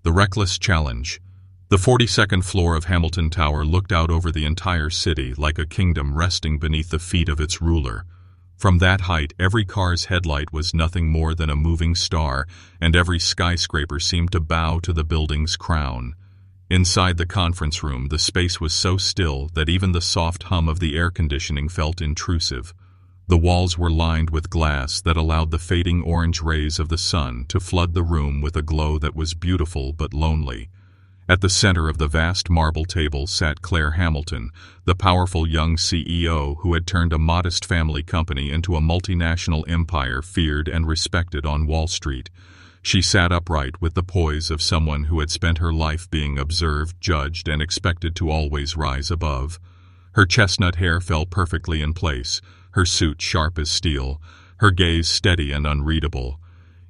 The Reckless Challenge. The 42nd floor of Hamilton Tower looked out over the entire city like a kingdom resting beneath the feet of its ruler. From that height, every car's headlight was nothing more than a moving star, and every skyscraper seemed to bow to the building's crown. Inside the conference room, the space was so still that even the soft hum of the air conditioning felt intrusive. The walls were lined with glass that allowed the fading orange rays of the sun to flood the room with a glow that was beautiful but lonely. At the center of the vast marble table sat Claire Hamilton, the powerful young CEO who had turned a modest family company into a multinational empire feared and respected on Wall Street. She sat upright with the poise of someone who had spent her life being observed, judged, and expected to always rise above. Her chestnut hair fell perfectly in place, her suit sharp as steel, her gaze steady and unreadable.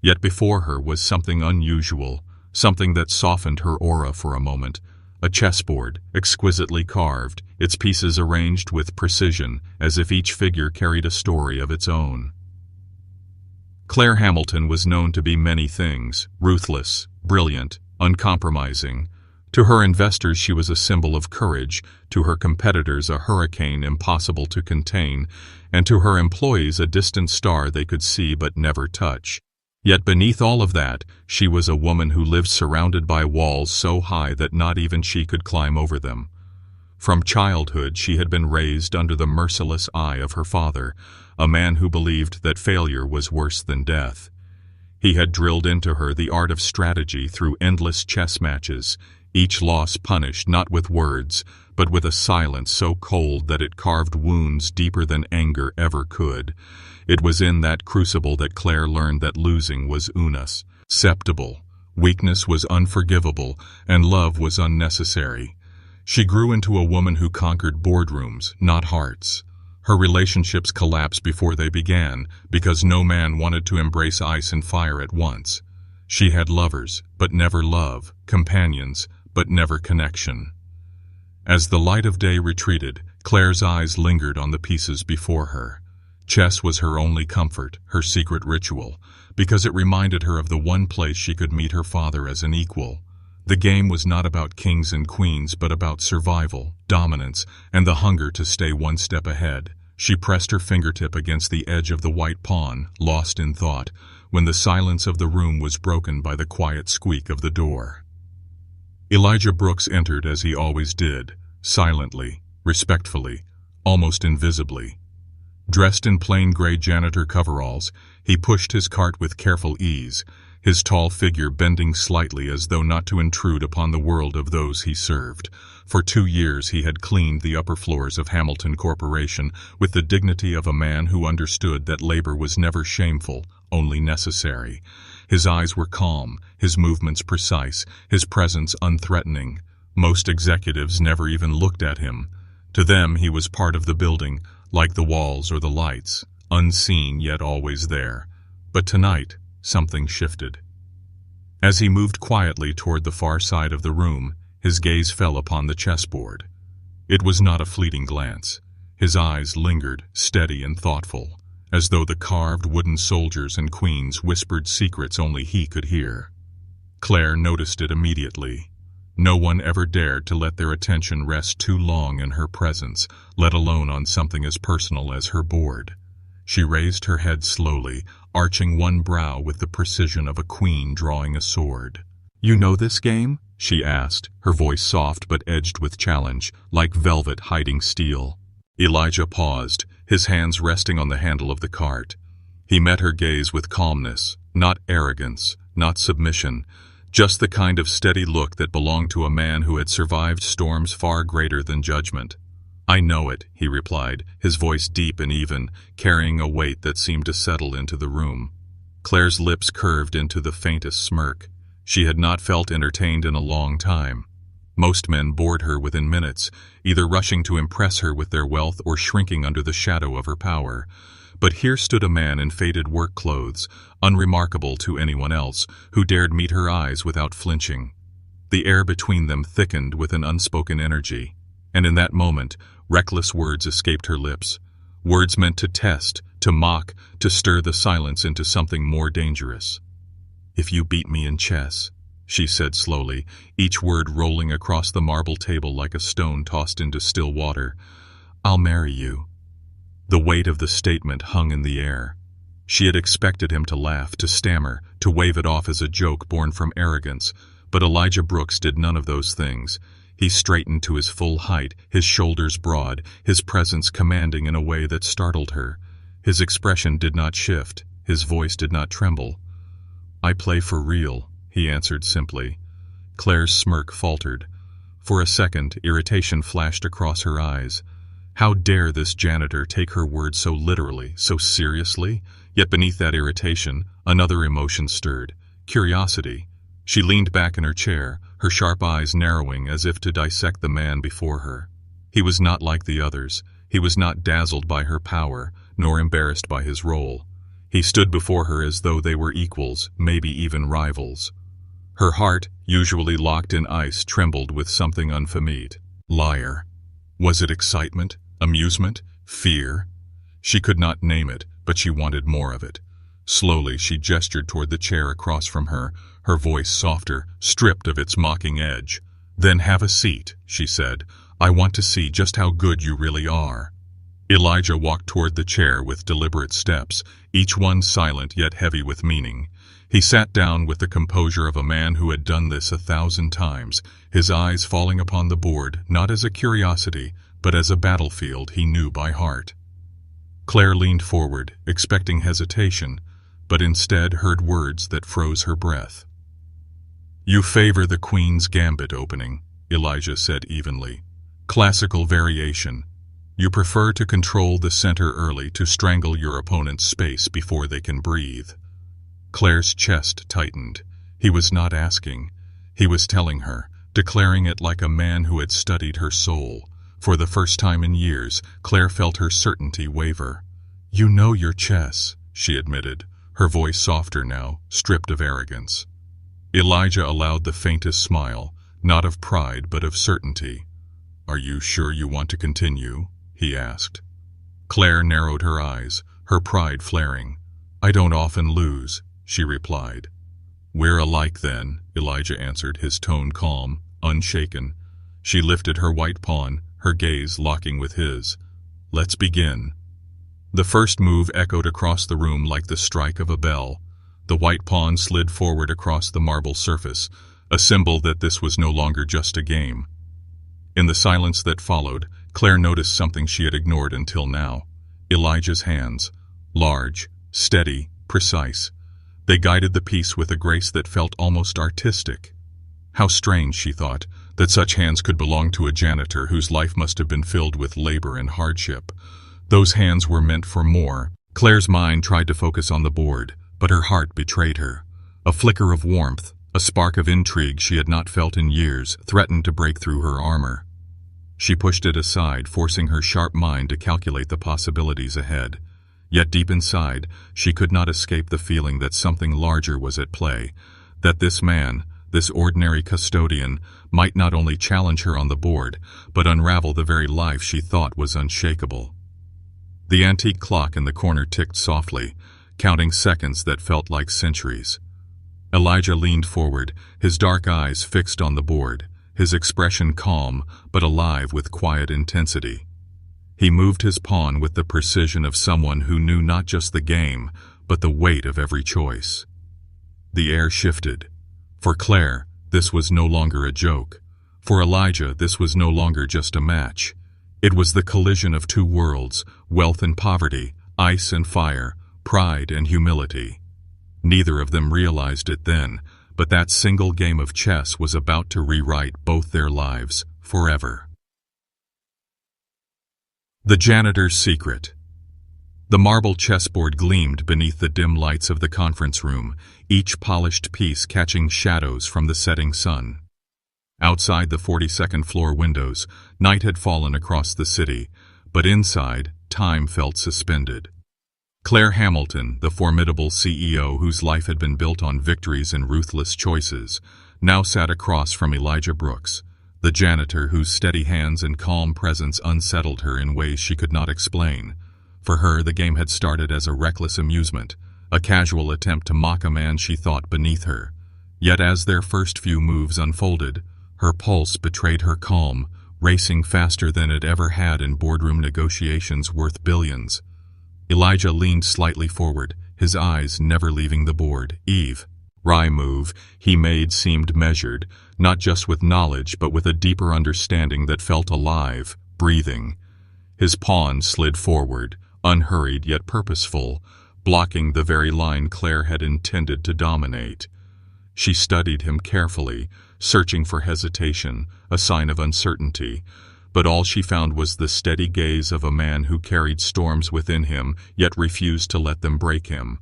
Yet before her was something unusual, something that softened her aura for a moment. A chessboard, exquisitely carved, its pieces arranged with precision, as if each figure carried a story of its own. Claire Hamilton was known to be many things: ruthless, brilliant, uncompromising. To her investors she was a symbol of courage, to her competitors a hurricane impossible to contain, and to her employees a distant star they could see but never touch. Yet beneath all of that, she was a woman who lived surrounded by walls so high that not even she could climb over them. From childhood she had been raised under the merciless eye of her father, a man who believed that failure was worse than death. He had drilled into her the art of strategy through endless chess matches, each loss punished not with words, but with a silence so cold that it carved wounds deeper than anger ever could. It was in that crucible that Claire learned that losing was unacceptable, weakness was unforgivable, and love was unnecessary. She grew into a woman who conquered boardrooms, not hearts. Her relationships collapsed before they began, because no man wanted to embrace ice and fire at once. She had lovers, but never love, companions, but never connection. As the light of day retreated, Claire's eyes lingered on the pieces before her. Chess was her only comfort, her secret ritual, because it reminded her of the one place she could meet her father as an equal. The game was not about kings and queens, but about survival, dominance, and the hunger to stay one step ahead. She pressed her fingertip against the edge of the white pawn, lost in thought, when the silence of the room was broken by the quiet squeak of the door. Elijah Brooks entered as he always did, silently, respectfully, almost invisibly. Dressed in plain gray janitor coveralls, he pushed his cart with careful ease, his tall figure bending slightly as though not to intrude upon the world of those he served. For 2 years he had cleaned the upper floors of Hamilton Corporation with the dignity of a man who understood that labor was never shameful, only necessary. His eyes were calm, his movements precise, his presence unthreatening. Most executives never even looked at him. To them he was part of the building, like the walls or the lights, unseen yet always there. But tonight, something shifted. As he moved quietly toward the far side of the room, his gaze fell upon the chessboard. It was not a fleeting glance. His eyes lingered, steady and thoughtful, as though the carved wooden soldiers and queens whispered secrets only he could hear. Claire noticed it immediately. No one ever dared to let their attention rest too long in her presence, let alone on something as personal as her board. She raised her head slowly, arching one brow with the precision of a queen drawing a sword. "You know this game?" she asked, her voice soft but edged with challenge, like velvet hiding steel. Elijah paused, his hands resting on the handle of the cart. He met her gaze with calmness, not arrogance, not submission, just the kind of steady look that belonged to a man who had survived storms far greater than judgment. "I know it," he replied, his voice deep and even, carrying a weight that seemed to settle into the room. Claire's lips curved into the faintest smirk. She had not felt entertained in a long time. Most men bored her within minutes, either rushing to impress her with their wealth or shrinking under the shadow of her power. But here stood a man in faded work clothes, unremarkable to anyone else, who dared meet her eyes without flinching. The air between them thickened with an unspoken energy, and in that moment, reckless words escaped her lips. Words meant to test, to mock, to stir the silence into something more dangerous. "If you beat me in chess," she said slowly, each word rolling across the marble table like a stone tossed into still water. "I'll marry you." The weight of the statement hung in the air. She had expected him to laugh, to stammer, to wave it off as a joke born from arrogance, but Elijah Brooks did none of those things. He straightened to his full height, his shoulders broad, his presence commanding in a way that startled her. His expression did not shift, his voice did not tremble. "I play for real," he answered simply. Claire's smirk faltered. For a second, irritation flashed across her eyes. How dare this janitor take her words so literally, so seriously? Yet beneath that irritation, another emotion stirred: curiosity. She leaned back in her chair, her sharp eyes narrowing as if to dissect the man before her. He was not like the others. He was not dazzled by her power, nor embarrassed by his role. He stood before her as though they were equals, maybe even rivals. Her heart, usually locked in ice, trembled with something unfamiliar. Liar. Was it excitement, amusement, fear? She could not name it, but she wanted more of it. Slowly she gestured toward the chair across from her, her voice softer, stripped of its mocking edge. "Then have a seat," she said. "I want to see just how good you really are." Elijah walked toward the chair with deliberate steps, each one silent yet heavy with meaning. He sat down with the composure of a man who had done this 1,000 times, his eyes falling upon the board not as a curiosity, but as a battlefield he knew by heart. Claire leaned forward, expecting hesitation, but instead heard words that froze her breath. "You favor the Queen's Gambit opening," Elijah said evenly. "Classical variation. You prefer to control the center early to strangle your opponent's space before they can breathe." Claire's chest tightened. He was not asking. He was telling her, declaring it like a man who had studied her soul. For the first time in years, Claire felt her certainty waver. "You know your chess," she admitted, her voice softer now, stripped of arrogance. Elijah allowed the faintest smile, not of pride but of certainty. "Are you sure you want to continue?" he asked. Claire narrowed her eyes, her pride flaring. "I don't often lose," she replied. "We're alike then," Elijah answered, his tone calm, unshaken. She lifted her white pawn, her gaze locking with his. "Let's begin." The first move echoed across the room like the strike of a bell. The white pawn slid forward across the marble surface, a symbol that this was no longer just a game. In the silence that followed, Claire noticed something she had ignored until now. Elijah's hands. Large, steady, precise. They guided the piece with a grace that felt almost artistic. How strange, she thought, that such hands could belong to a janitor whose life must have been filled with labor and hardship. Those hands were meant for more. Claire's mind tried to focus on the board, but her heart betrayed her. A flicker of warmth, a spark of intrigue she had not felt in years, threatened to break through her armor. She pushed it aside, forcing her sharp mind to calculate the possibilities ahead. Yet deep inside, she could not escape the feeling that something larger was at play, that this man, this ordinary custodian, might not only challenge her on the board, but unravel the very life she thought was unshakable. The antique clock in the corner ticked softly, counting seconds that felt like centuries. Elijah leaned forward, his dark eyes fixed on the board, his expression calm but alive with quiet intensity. He moved his pawn with the precision of someone who knew not just the game, but the weight of every choice. The air shifted. For Claire, this was no longer a joke. For Elijah, this was no longer just a match. It was the collision of two worlds, wealth and poverty, ice and fire, pride and humility. Neither of them realized it then, but that single game of chess was about to rewrite both their lives forever. The Janitor's Secret. The marble chessboard gleamed beneath the dim lights of the conference room, each polished piece catching shadows from the setting sun. Outside the 42nd floor windows, night had fallen across the city, but inside, time felt suspended. Claire Hamilton, the formidable CEO whose life had been built on victories and ruthless choices, now sat across from Elijah Brooks, the janitor whose steady hands and calm presence unsettled her in ways she could not explain. For her, the game had started as a reckless amusement, a casual attempt to mock a man she thought beneath her. Yet as their first few moves unfolded, her pulse betrayed her calm, racing faster than it ever had in boardroom negotiations worth billions. Elijah leaned slightly forward, his eyes never leaving the board. Every move he made seemed measured, not just with knowledge but with a deeper understanding that felt alive, breathing. His pawn slid forward, unhurried yet purposeful, blocking the very line Claire had intended to dominate. She studied him carefully, searching for hesitation, a sign of uncertainty, but all she found was the steady gaze of a man who carried storms within him yet refused to let them break him.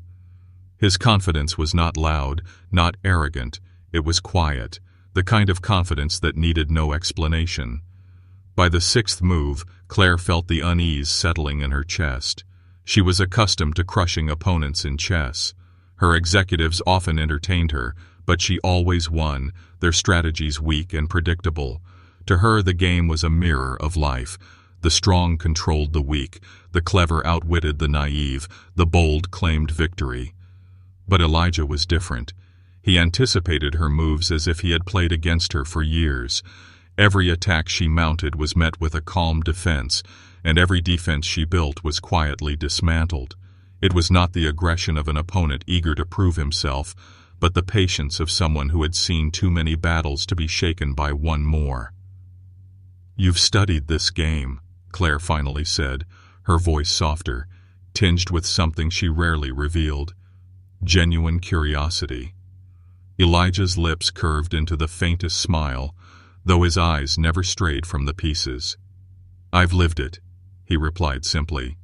His confidence was not loud, not arrogant, it was quiet, the kind of confidence that needed no explanation. By the sixth move, Claire felt the unease settling in her chest. She was accustomed to crushing opponents in chess. Her executives often entertained her, but she always won, their strategies weak and predictable. To her, the game was a mirror of life. The strong controlled the weak, the clever outwitted the naive, the bold claimed victory. But Elijah was different. He anticipated her moves as if he had played against her for years. Every attack she mounted was met with a calm defense, and every defense she built was quietly dismantled. It was not the aggression of an opponent eager to prove himself, but the patience of someone who had seen too many battles to be shaken by one more. "You've studied this game," Claire finally said, her voice softer, tinged with something she rarely revealed. Genuine curiosity. Elijah's lips curved into the faintest smile, though his eyes never strayed from the pieces. "I've lived it," he replied simply.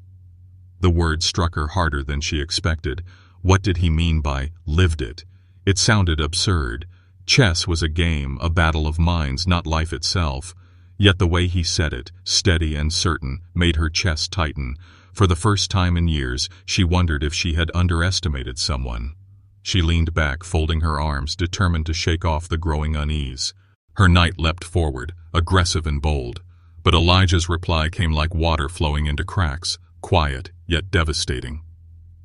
The word struck her harder than she expected. What did he mean by lived it? It sounded absurd. Chess was a game, a battle of minds, not life itself. Yet the way he said it, steady and certain, made her chest tighten. For the first time in years, she wondered if she had underestimated someone. She leaned back, folding her arms, determined to shake off the growing unease. Her knight leapt forward, aggressive and bold. But Elijah's reply came like water flowing into cracks, quiet yet devastating.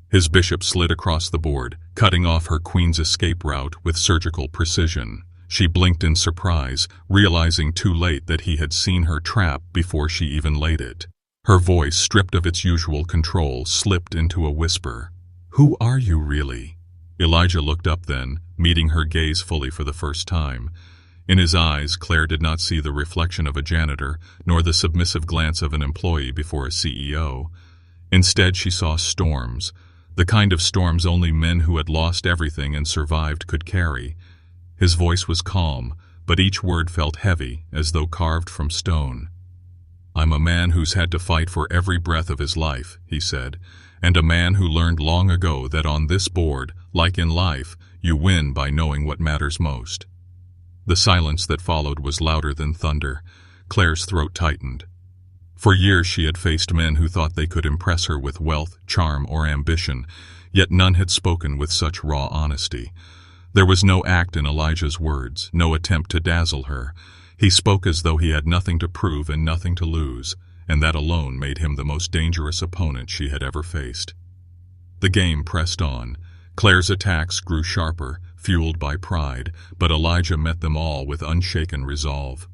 His bishop slid across the board, cutting off her queen's escape route with surgical precision. She blinked in surprise, realizing too late that he had seen her trap before she even laid it. Her voice, stripped of its usual control, slipped into a whisper. "Who are you really?" Elijah looked up then, meeting her gaze fully for the first time. In his eyes, Claire did not see the reflection of a janitor, nor the submissive glance of an employee before a CEO. Instead, she saw storms, the kind of storms only men who had lost everything and survived could carry. His voice was calm, but each word felt heavy, as though carved from stone. "I'm a man who's had to fight for every breath of his life," he said, "and a man who learned long ago that on this board, like in life, you win by knowing what matters most." The silence that followed was louder than thunder. Claire's throat tightened. For years she had faced men who thought they could impress her with wealth, charm, or ambition, yet none had spoken with such raw honesty. There was no act in Elijah's words, no attempt to dazzle her. He spoke as though he had nothing to prove and nothing to lose, and that alone made him the most dangerous opponent she had ever faced. The game pressed on. Claire's attacks grew sharper, fueled by pride, but Elijah met them all with unshaken resolve.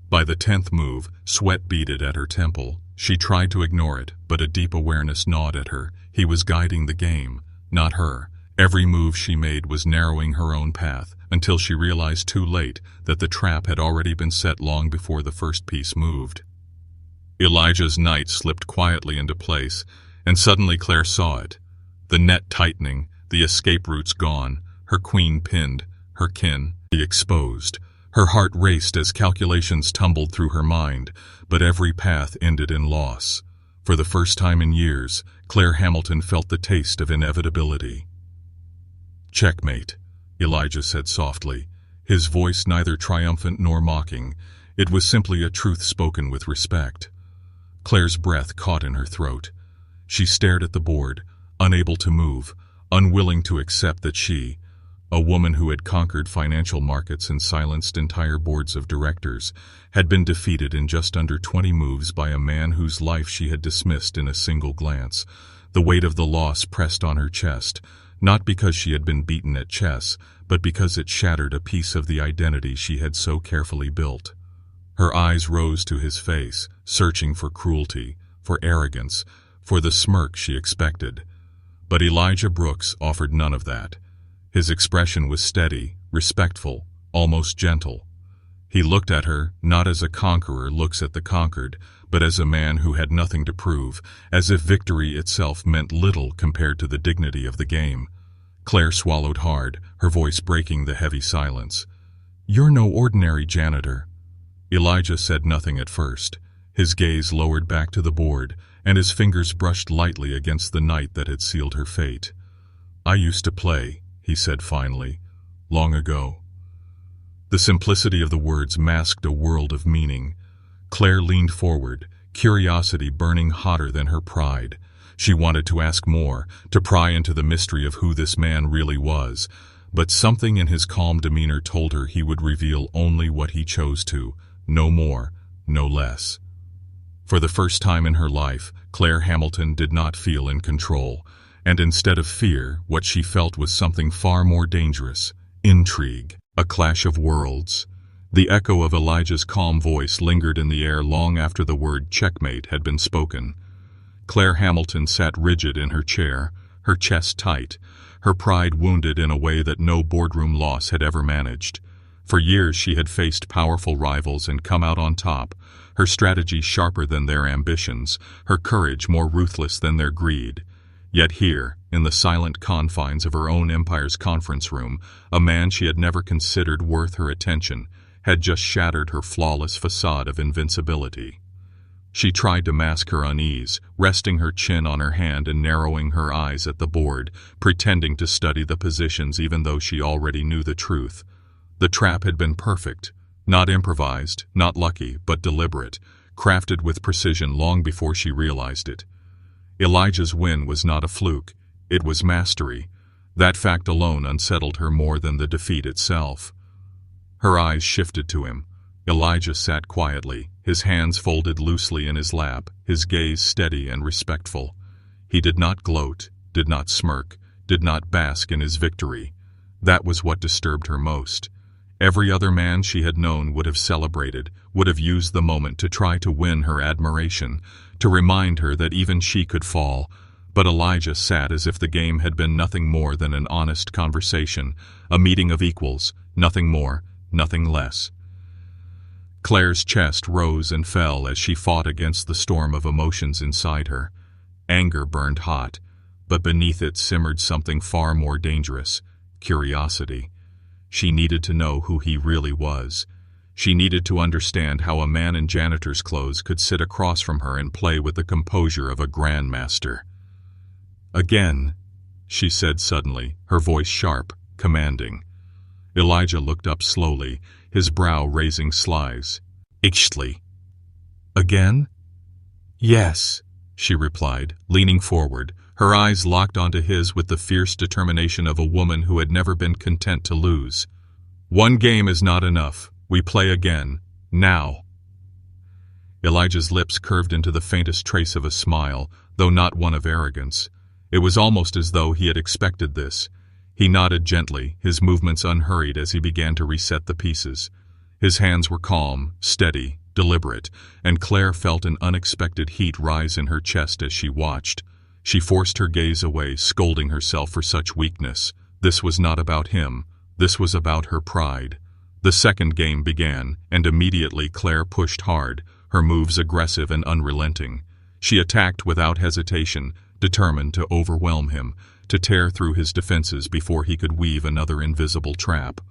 By the 10th move, sweat beaded at her temple. She tried to ignore it, but a deep awareness gnawed at her. He was guiding the game, not her. Every move she made was narrowing her own path, until she realized too late that the trap had already been set long before the first piece moved. Elijah's knight slipped quietly into place, and suddenly Claire saw it. The net tightening, the escape routes gone, her queen pinned, her kin exposed. Her heart raced as calculations tumbled through her mind, but every path ended in loss. For the first time in years, Claire Hamilton felt the taste of inevitability. "Checkmate," Elijah said softly, his voice neither triumphant nor mocking. It was simply a truth spoken with respect. Claire's breath caught in her throat. She stared at the board, unable to move, unwilling to accept that she, a woman who had conquered financial markets and silenced entire boards of directors, had been defeated in just under 20 moves by a man whose life she had dismissed in a single glance. The weight of the loss pressed on her chest, not because she had been beaten at chess, but because it shattered a piece of the identity she had so carefully built. Her eyes rose to his face, searching for cruelty, for arrogance, for the smirk she expected. But Elijah Brooks offered none of that. His expression was steady, respectful, almost gentle. He looked at her, not as a conqueror looks at the conquered, but as a man who had nothing to prove, as if victory itself meant little compared to the dignity of the game. Claire swallowed hard, her voice breaking the heavy silence. "You're no ordinary janitor." Elijah said nothing at first. His gaze lowered back to the board, and his fingers brushed lightly against the night that had sealed her fate. "I used to play," he said finally, "long ago." The simplicity of the words masked a world of meaning. Claire leaned forward, curiosity burning hotter than her pride. She wanted to ask more, to pry into the mystery of who this man really was, but something in his calm demeanor told her he would reveal only what he chose to, no more, no less. For the first time in her life, Claire Hamilton did not feel in control, and instead of fear, what she felt was something far more dangerous: intrigue, a clash of worlds. The echo of Elijah's calm voice lingered in the air long after the word checkmate had been spoken. Claire Hamilton sat rigid in her chair, her chest tight, her pride wounded in a way that no boardroom loss had ever managed. For years she had faced powerful rivals and come out on top, her strategy sharper than their ambitions, her courage more ruthless than their greed. Yet here, in the silent confines of her own empire's conference room, a man she had never considered worth her attention had just shattered her flawless facade of invincibility. She tried to mask her unease, resting her chin on her hand and narrowing her eyes at the board, pretending to study the positions even though she already knew the truth. The trap had been perfect, not improvised, not lucky, but deliberate, crafted with precision long before she realized it. Elijah's win was not a fluke, it was mastery. That fact alone unsettled her more than the defeat itself. Her eyes shifted to him. Elijah sat quietly, his hands folded loosely in his lap, his gaze steady and respectful. He did not gloat, did not smirk, did not bask in his victory. That was what disturbed her most. Every other man she had known would have celebrated, would have used the moment to try to win her admiration, to remind her that even she could fall. But Elijah sat as if the game had been nothing more than an honest conversation, a meeting of equals, nothing more, nothing less. Claire's chest rose and fell as she fought against the storm of emotions inside her. Anger burned hot, but beneath it simmered something far more dangerous: curiosity. She needed to know who he really was. She needed to understand how a man in janitor's clothes could sit across from her and play with the composure of a grandmaster. "Again," she said suddenly, her voice sharp, commanding. Elijah looked up slowly, his brow raising slides. "Ixtli." "Again?" "Yes," she replied, leaning forward, her eyes locked onto his with the fierce determination of a woman who had never been content to lose. "One game is not enough. We play again. Now." Elijah's lips curved into the faintest trace of a smile, though not one of arrogance. It was almost as though he had expected this. He nodded gently, his movements unhurried as he began to reset the pieces. His hands were calm, steady, deliberate, and Claire felt an unexpected heat rise in her chest as she watched. She forced her gaze away, scolding herself for such weakness. This was not about him. This was about her pride. The second game began, and immediately Claire pushed hard, her moves aggressive and unrelenting. She attacked without hesitation, determined to overwhelm him, to tear through his defenses before he could weave another invisible trap.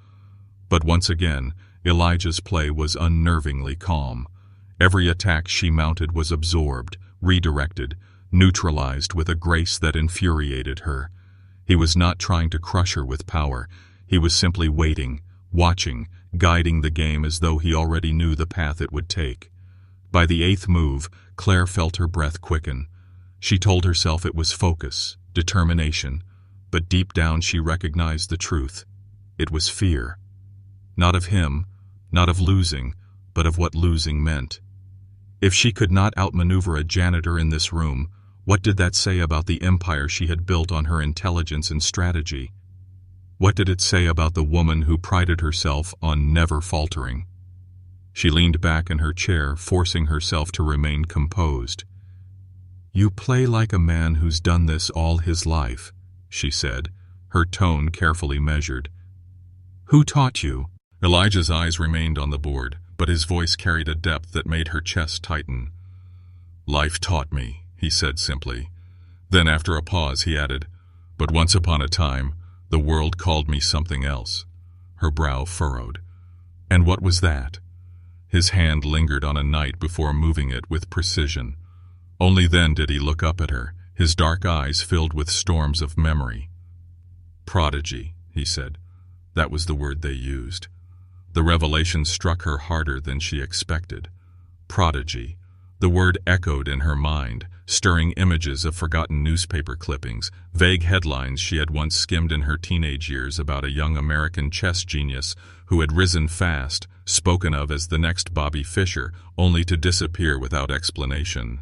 But once again, Elijah's play was unnervingly calm. Every attack she mounted was absorbed, redirected, neutralized with a grace that infuriated her. He was not trying to crush her with power. He was simply waiting, watching, guiding the game as though he already knew the path it would take. By the eighth move, Claire felt her breath quicken. She told herself it was focus, determination, but deep down she recognized the truth. It was fear. Not of him, not of losing, but of what losing meant. If she could not outmaneuver a janitor in this room, what did that say about the empire she had built on her intelligence and strategy? What did it say about the woman who prided herself on never faltering? She leaned back in her chair, forcing herself to remain composed. "You play like a man who's done this all his life," she said, her tone carefully measured. "Who taught you?" Elijah's eyes remained on the board, but his voice carried a depth that made her chest tighten. "Life taught me," he said simply. Then after a pause he added, "But once upon a time, the world called me something else." Her brow furrowed. "And what was that?" His hand lingered on a night before moving it with precision. Only then did he look up at her, his dark eyes filled with storms of memory. "Prodigy," he said. That was the word they used. The revelation struck her harder than she expected. Prodigy. The word echoed in her mind, stirring images of forgotten newspaper clippings, vague headlines she had once skimmed in her teenage years about a young American chess genius who had risen fast, spoken of as the next Bobby Fischer, only to disappear without explanation.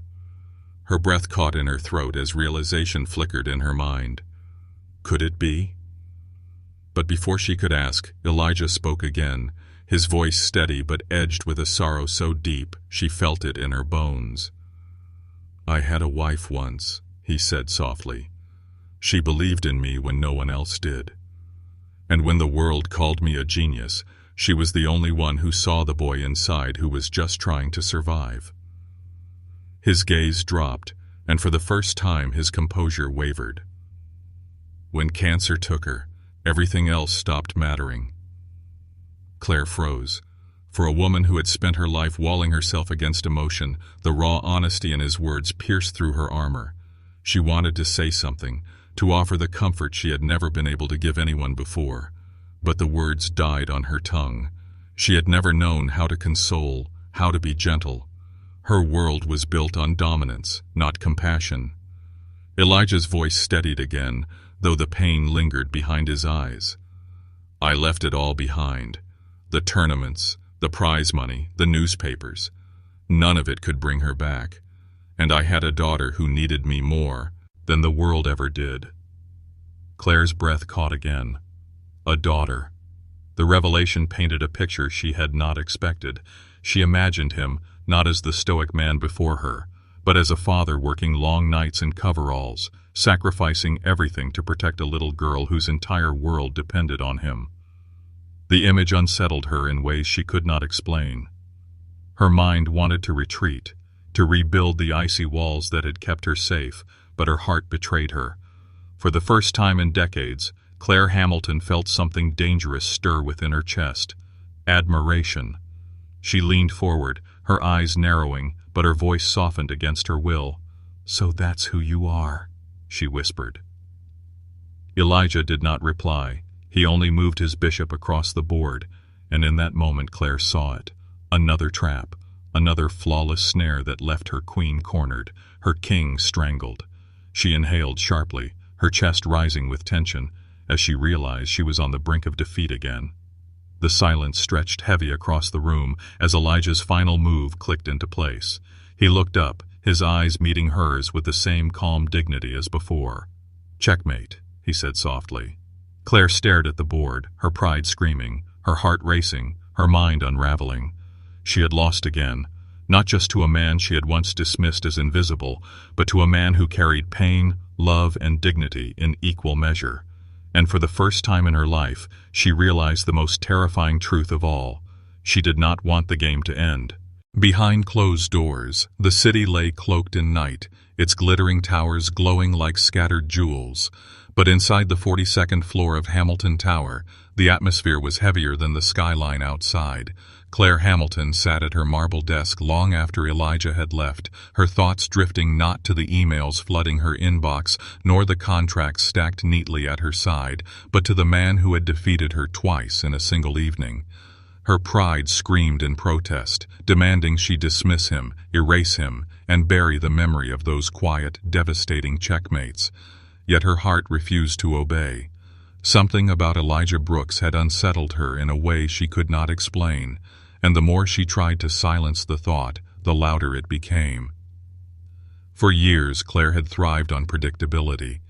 Her breath caught in her throat as realization flickered in her mind. Could it be? But before she could ask, Elijah spoke again, his voice steady but edged with a sorrow so deep she felt it in her bones. "I had a wife once," he said softly. "She believed in me when no one else did. And when the world called me a genius, she was the only one who saw the boy inside who was just trying to survive." His gaze dropped, and for the first time his composure wavered. "When cancer took her, everything else stopped mattering." Claire froze. For a woman who had spent her life walling herself against emotion, the raw honesty in his words pierced through her armor. She wanted to say something, to offer the comfort she had never been able to give anyone before. But the words died on her tongue. She had never known how to console, how to be gentle. Her world was built on dominance, not compassion. Elijah's voice steadied again, though the pain lingered behind his eyes. "I left it all behind. The tournaments, the prize money, the newspapers. None of it could bring her back. And I had a daughter who needed me more than the world ever did." Claire's breath caught again. A daughter. The revelation painted a picture she had not expected. She imagined him, not as the stoic man before her, but as a father working long nights in coveralls, sacrificing everything to protect a little girl whose entire world depended on him. The image unsettled her in ways she could not explain. Her mind wanted to retreat, to rebuild the icy walls that had kept her safe, but her heart betrayed her. For the first time in decades, Claire Hamilton felt something dangerous stir within her chest. Admiration. She leaned forward, her eyes narrowing, but her voice softened against her will. "So that's who you are," she whispered. Elijah did not reply. He only moved his bishop across the board, and in that moment Claire saw it. Another trap, another flawless snare that left her queen cornered, her king strangled. She inhaled sharply, her chest rising with tension, as she realized she was on the brink of defeat again. The silence stretched heavy across the room as Elijah's final move clicked into place. He looked up, his eyes meeting hers with the same calm dignity as before. "Checkmate," he said softly. Claire stared at the board, her pride screaming, her heart racing, her mind unraveling. She had lost again, not just to a man she had once dismissed as invisible, but to a man who carried pain, love, and dignity in equal measure. And for the first time in her life, she realized the most terrifying truth of all. She did not want the game to end. Behind closed doors, the city lay cloaked in night, its glittering towers glowing like scattered jewels. But inside the 42nd floor of Hamilton Tower, the atmosphere was heavier than the skyline outside. Claire Hamilton sat at her marble desk long after Elijah had left, her thoughts drifting not to the emails flooding her inbox, nor the contracts stacked neatly at her side, but to the man who had defeated her twice in a single evening. Her pride screamed in protest, demanding she dismiss him, erase him, and bury the memory of those quiet, devastating checkmates. Yet her heart refused to obey. Something about Elijah Brooks had unsettled her in a way she could not explain, and the more she tried to silence the thought, the louder it became. For years, Claire had thrived on predictability.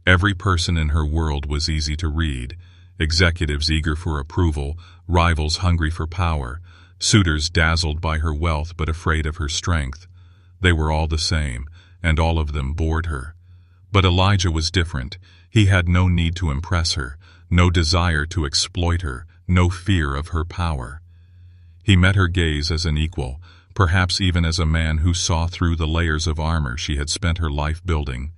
Every person in her world was easy to read. executives eager for approval, rivals hungry for power, suitors dazzled by her wealth but afraid of her strength. They were all the same, and all of them bored her. But Elijah was different. He had no need to impress her, no desire to exploit her, no fear of her power. He met her gaze as an equal, perhaps even as a man who saw through the layers of armor she had spent her life building.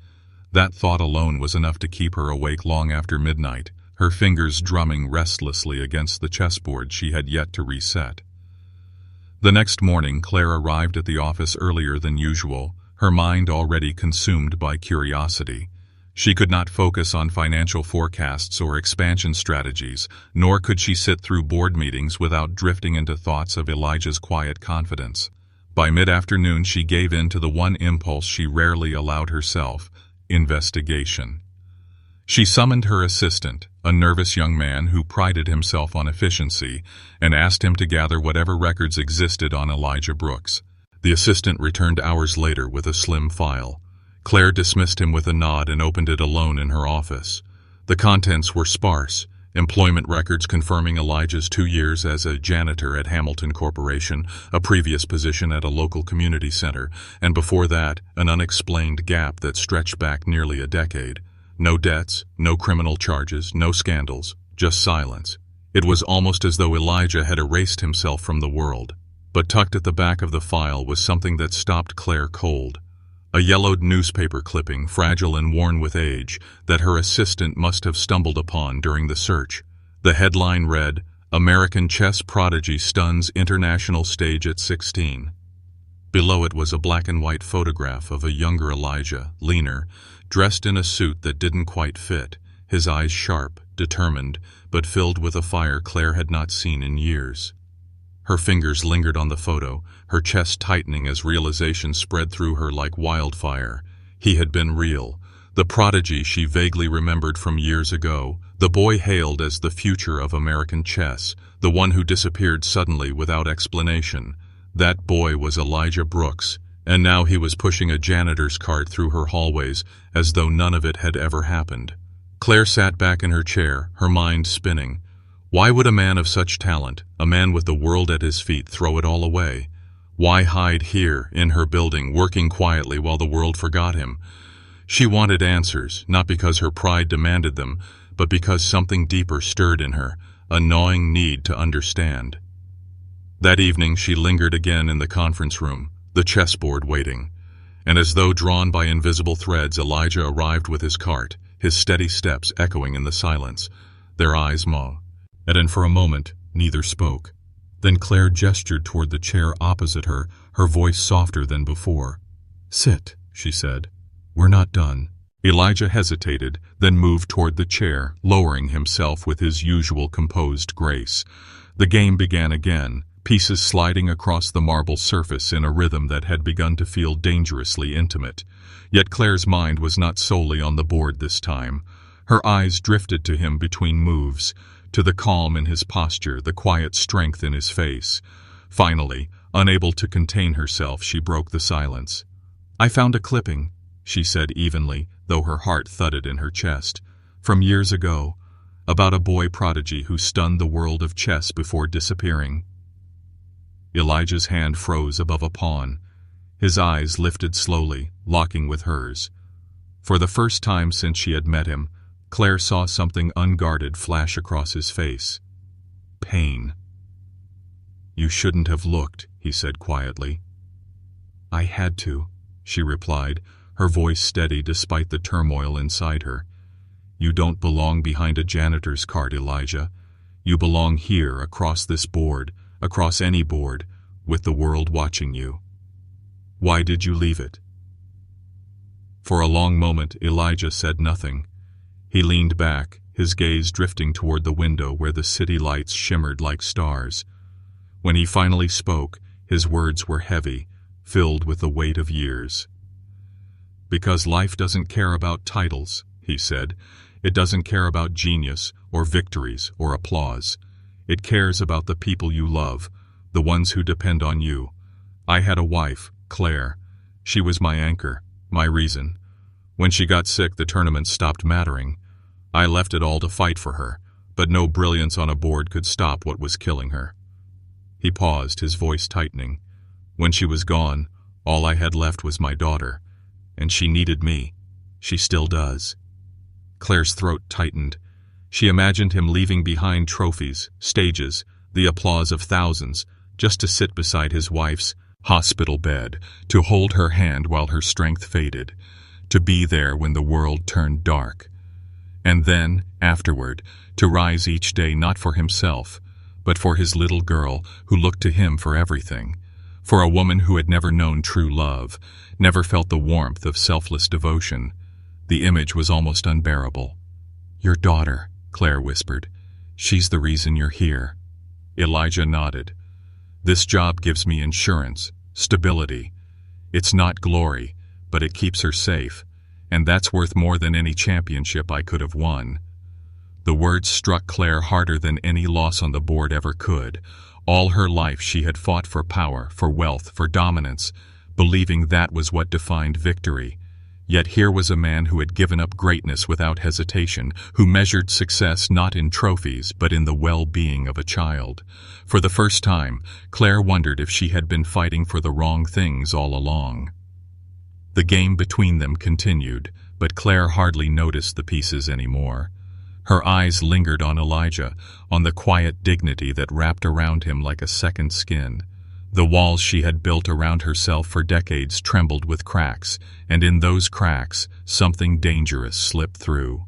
That thought alone was enough to keep her awake long after midnight, her fingers drumming restlessly against the chessboard she had yet to reset. The next morning, Claire arrived at the office earlier than usual, her mind already consumed by curiosity. She could not focus on financial forecasts or expansion strategies, nor could she sit through board meetings without drifting into thoughts of Elijah's quiet confidence. By mid-afternoon, she gave in to the one impulse she rarely allowed herself: investigation. She summoned her assistant, a nervous young man who prided himself on efficiency, and asked him to gather whatever records existed on Elijah Brooks. The assistant returned hours later with a slim file. Claire dismissed him with a nod and opened it alone in her office. The contents were sparse: employment records confirming Elijah's 2 years as a janitor at Hamilton Corporation, a previous position at a local community center, and before that, an unexplained gap that stretched back nearly a decade. No debts, no criminal charges, no scandals, just silence. It was almost as though Elijah had erased himself from the world. But tucked at the back of the file was something that stopped Claire cold. A yellowed newspaper clipping, fragile and worn with age, that her assistant must have stumbled upon during the search. The headline read, "American Chess Prodigy Stuns International Stage at 16. Below it was a black and white photograph of a younger Elijah, leaner, dressed in a suit that didn't quite fit, his eyes sharp, determined, but filled with a fire Claire had not seen in years. Her fingers lingered on the photo, her chest tightening as realization spread through her like wildfire. He had been real, the prodigy she vaguely remembered from years ago, the boy hailed as the future of American chess, the one who disappeared suddenly without explanation. That boy was Elijah Brooks, and now he was pushing a janitor's cart through her hallways as though none of it had ever happened. Claire sat back in her chair, her mind spinning. Why would a man of such talent, a man with the world at his feet, throw it all away? Why hide here, in her building, working quietly while the world forgot him? She wanted answers, not because her pride demanded them, but because something deeper stirred in her, a gnawing need to understand. That evening she lingered again in the conference room, the chessboard waiting. And as though drawn by invisible threads, Elijah arrived with his cart, his steady steps echoing in the silence. Their eyes met. And for a moment, neither spoke. Then Claire gestured toward the chair opposite her, her voice softer than before. "Sit," she said. "We're not done." Elijah hesitated, then moved toward the chair, lowering himself with his usual composed grace. The game began again, pieces sliding across the marble surface in a rhythm that had begun to feel dangerously intimate. Yet Claire's mind was not solely on the board this time. Her eyes drifted to him between moves, to the calm in his posture, the quiet strength in his face. Finally, unable to contain herself, she broke the silence. "I found a clipping," she said evenly, though her heart thudded in her chest. "From years ago, about a boy prodigy who stunned the world of chess before disappearing." Elijah's hand froze above a pawn. His eyes lifted slowly, locking with hers. For the first time since she had met him, Claire saw something unguarded flash across his face. Pain. "You shouldn't have looked," he said quietly. "I had to," she replied, her voice steady despite the turmoil inside her. "You don't belong behind a janitor's cart, Elijah. You belong here, across this board, across any board, with the world watching you. Why did you leave it?" For a long moment, Elijah said nothing. He leaned back, his gaze drifting toward the window where the city lights shimmered like stars. When he finally spoke, his words were heavy, filled with the weight of years. "Because life doesn't care about titles," he said. "It doesn't care about genius, or victories, or applause. It cares about the people you love, the ones who depend on you. I had a wife, Claire. She was my anchor, my reason. When she got sick, the tournament stopped mattering. I left it all to fight for her, but no brilliance on a board could stop what was killing her. He paused, his voice tightening. When she was gone, all I had left was my daughter, and she needed me. She still does. Claire's throat tightened. She imagined him leaving behind trophies, stages, the applause of thousands, just to sit beside his wife's hospital bed, to hold her hand while her strength faded, to be there when the world turned dark. And then, afterward, to rise each day not for himself, but for his little girl who looked to him for everything, for a woman who had never known true love, never felt the warmth of selfless devotion. The image was almost unbearable. "Your daughter," Claire whispered. "She's the reason you're here." Elijah nodded. "This job gives me insurance, stability. It's not glory, but it keeps her safe, and that's worth more than any championship I could have won." The words struck Claire harder than any loss on the board ever could. All her life she had fought for power, for wealth, for dominance, believing that was what defined victory. Yet here was a man who had given up greatness without hesitation, who measured success not in trophies but in the well-being of a child. For the first time, Claire wondered if she had been fighting for the wrong things all along. The game between them continued, but Claire hardly noticed the pieces anymore. Her eyes lingered on Elijah, on the quiet dignity that wrapped around him like a second skin. The walls she had built around herself for decades trembled with cracks, and in those cracks, something dangerous slipped through.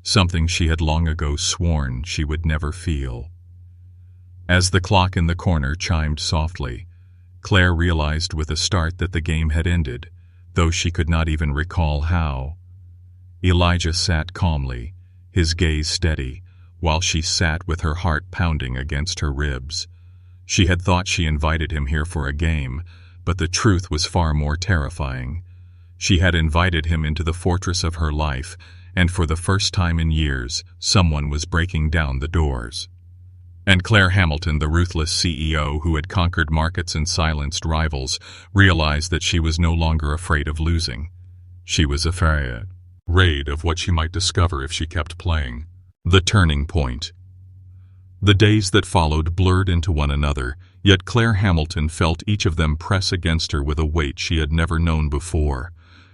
Something she had long ago sworn she would never feel. As the clock in the corner chimed softly, Claire realized with a start that the game had ended, though she could not even recall how. Elijah sat calmly, his gaze steady, while she sat with her heart pounding against her ribs. She had thought she invited him here for a game, but the truth was far more terrifying. She had invited him into the fortress of her life, and for the first time in years, someone was breaking down the doors. And Claire Hamilton, the ruthless CEO who had conquered markets and silenced rivals, realized that she was no longer afraid of losing. She was afraid of what she might discover if she kept playing. The turning point. The days that followed blurred into one another, yet Claire Hamilton felt each of them press against her with a weight she had never known before.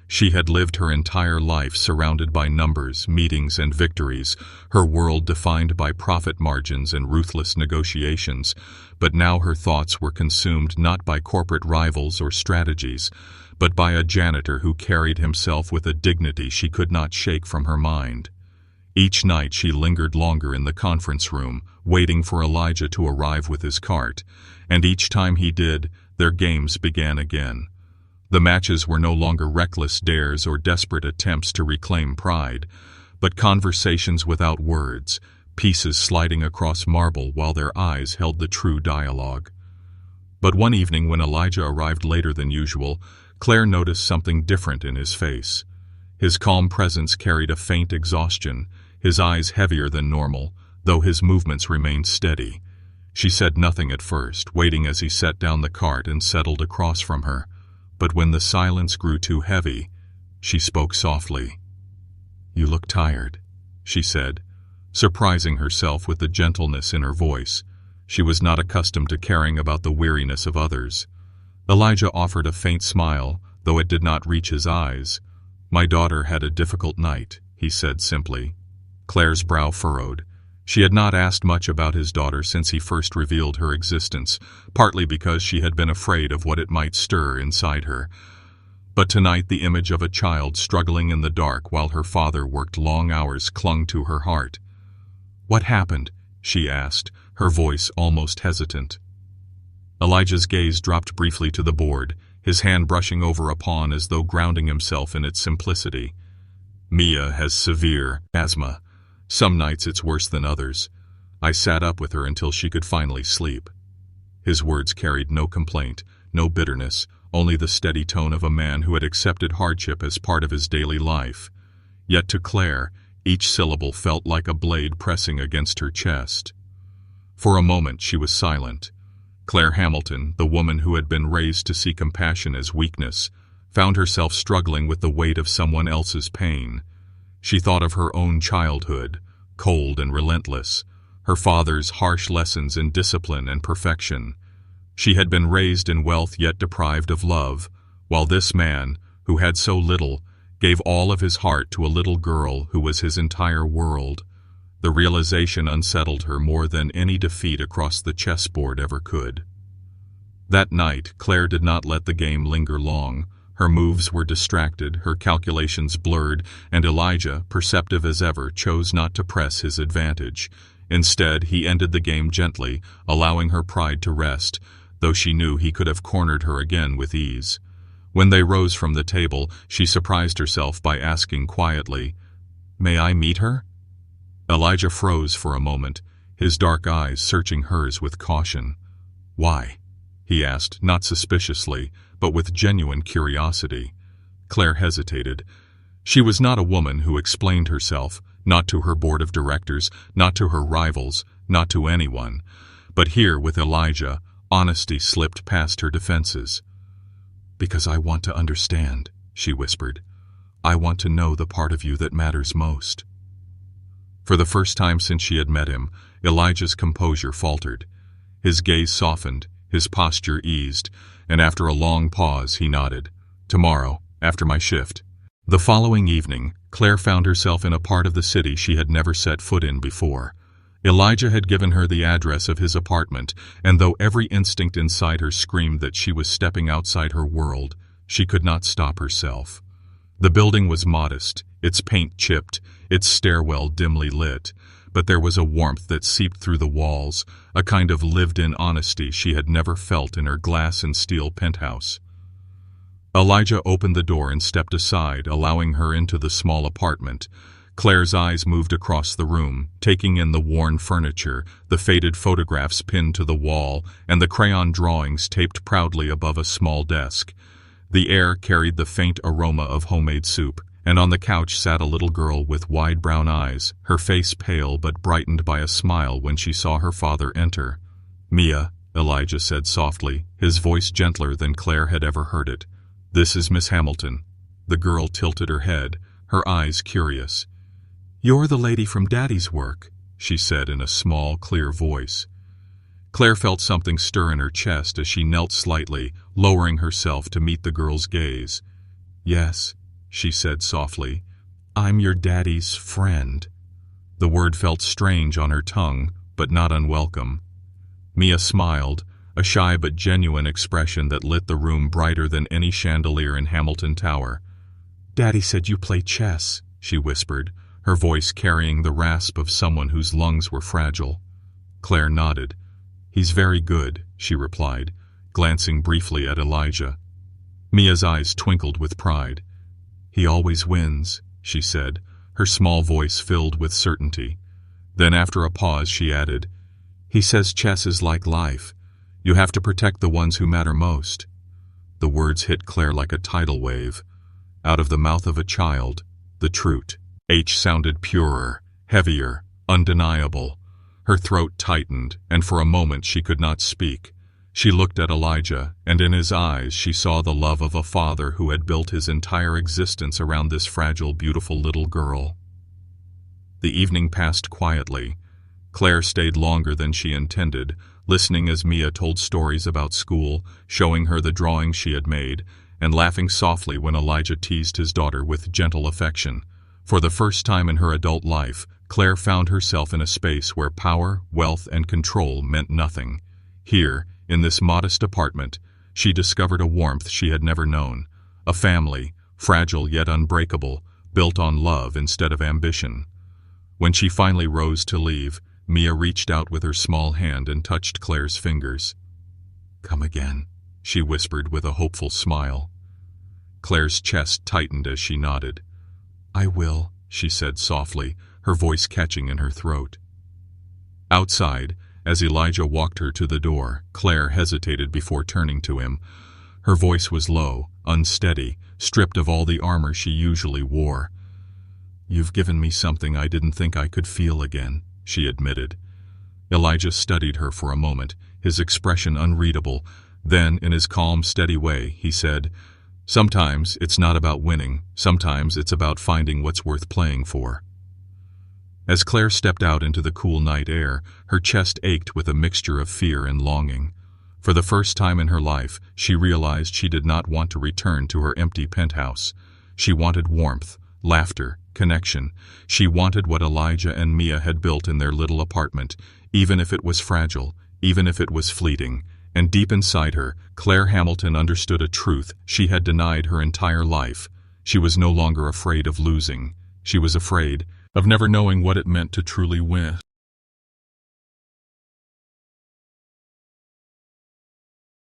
She had lived her entire life surrounded by numbers, meetings, and victories, her world defined by profit margins and ruthless negotiations, but now her thoughts were consumed not by corporate rivals or strategies, but by a janitor who carried himself with a dignity she could not shake from her mind. Each night she lingered longer in the conference room, waiting for Elijah to arrive with his cart, and each time he did, their games began again. The matches were no longer reckless dares or desperate attempts to reclaim pride, but conversations without words, pieces sliding across marble while their eyes held the true dialogue. But one evening when Elijah arrived later than usual, Claire noticed something different in his face. His calm presence carried a faint exhaustion, his eyes heavier than normal, though his movements remained steady. She said nothing at first, waiting as he set down the cart and settled across from her. But when the silence grew too heavy, she spoke softly. "You look tired," she said, surprising herself with the gentleness in her voice. She was not accustomed to caring about the weariness of others. Elijah offered a faint smile, though it did not reach his eyes. "My daughter had a difficult night," he said simply. Claire's brow furrowed. She had not asked much about his daughter since he first revealed her existence, partly because she had been afraid of what it might stir inside her. But tonight the image of a child struggling in the dark while her father worked long hours clung to her heart. "What happened?" she asked, her voice almost hesitant. Elijah's gaze dropped briefly to the board, his hand brushing over a pawn as though grounding himself in its simplicity. "Mia has severe asthma. Some nights it's worse than others. I sat up with her until she could finally sleep." His words carried no complaint, no bitterness, only the steady tone of a man who had accepted hardship as part of his daily life. Yet to Claire, each syllable felt like a blade pressing against her chest. For a moment she was silent. Claire Hamilton, the woman who had been raised to see compassion as weakness, found herself struggling with the weight of someone else's pain. She thought of her own childhood, cold and relentless, her father's harsh lessons in discipline and perfection. She had been raised in wealth yet deprived of love, while this man, who had so little, gave all of his heart to a little girl who was his entire world. The realization unsettled her more than any defeat across the chessboard ever could. That night, Claire did not let the game linger long. Her moves were distracted, her calculations blurred, and Elijah, perceptive as ever, chose not to press his advantage. Instead, he ended the game gently, allowing her pride to rest, though she knew he could have cornered her again with ease. When they rose from the table, she surprised herself by asking quietly, "May I meet her?" Elijah froze for a moment, his dark eyes searching hers with caution. "Why?" he asked, not suspiciously, but with genuine curiosity. Claire hesitated. She was not a woman who explained herself, not to her board of directors, not to her rivals, not to anyone. But here, with Elijah, honesty slipped past her defenses. "Because I want to understand," she whispered. "I want to know the part of you that matters most." For the first time since she had met him, Elijah's composure faltered. His gaze softened, his posture eased, and after a long pause he nodded. "Tomorrow, after my shift." The following evening, Claire found herself in a part of the city she had never set foot in before. Elijah had given her the address of his apartment, and though every instinct inside her screamed that she was stepping outside her world, she could not stop herself. The building was modest, its paint chipped, its stairwell dimly lit, but there was a warmth that seeped through the walls, a kind of lived-in honesty she had never felt in her glass and steel penthouse. Elijah opened the door and stepped aside, allowing her into the small apartment. Claire's eyes moved across the room, taking in the worn furniture, the faded photographs pinned to the wall, and the crayon drawings taped proudly above a small desk. The air carried the faint aroma of homemade soup, and on the couch sat a little girl with wide brown eyes, her face pale but brightened by a smile when she saw her father enter. "Mia," Elijah said softly, his voice gentler than Claire had ever heard it. "This is Miss Hamilton." The girl tilted her head, her eyes curious. "You're the lady from Daddy's work," she said in a small, clear voice. Claire felt something stir in her chest as she knelt slightly, lowering herself to meet the girl's gaze. "Yes," she said softly, "I'm your daddy's friend." The word felt strange on her tongue, but not unwelcome. Mia smiled, a shy but genuine expression that lit the room brighter than any chandelier in Hamilton Tower. "Daddy said you play chess," she whispered, her voice carrying the rasp of someone whose lungs were fragile. Claire nodded. "He's very good," she replied, glancing briefly at Elijah. Mia's eyes twinkled with pride. "He always wins," she said, her small voice filled with certainty. Then after a pause she added, "He says chess is like life. You have to protect the ones who matter most." The words hit Claire like a tidal wave. Out of the mouth of a child, the truth. H sounded purer, heavier, undeniable. Her throat tightened, and for a moment she could not speak. She looked at Elijah, and in his eyes she saw the love of a father who had built his entire existence around this fragile, beautiful little girl. The evening passed quietly. Claire stayed longer than she intended, listening as Mia told stories about school, showing her the drawings she had made, and laughing softly when Elijah teased his daughter with gentle affection. For the first time in her adult life, Claire found herself in a space where power, wealth, and control meant nothing. Here, in this modest apartment, she discovered a warmth she had never known, a family, fragile yet unbreakable, built on love instead of ambition. When she finally rose to leave, Mia reached out with her small hand and touched Claire's fingers. "Come again," she whispered with a hopeful smile. Claire's chest tightened as she nodded. "I will," she said softly, her voice catching in her throat. Outside, as Elijah walked her to the door, Claire hesitated before turning to him. Her voice was low, unsteady, stripped of all the armor she usually wore. "You've given me something I didn't think I could feel again," she admitted. Elijah studied her for a moment, his expression unreadable. Then, in his calm, steady way, he said, "Sometimes it's not about winning. Sometimes it's about finding what's worth playing for." As Claire stepped out into the cool night air, her chest ached with a mixture of fear and longing. For the first time in her life, she realized she did not want to return to her empty penthouse. She wanted warmth, laughter, connection. She wanted what Elijah and Mia had built in their little apartment, even if it was fragile, even if it was fleeting. And deep inside her, Claire Hamilton understood a truth she had denied her entire life. She was no longer afraid of losing. She was afraid of never knowing what it meant to truly win.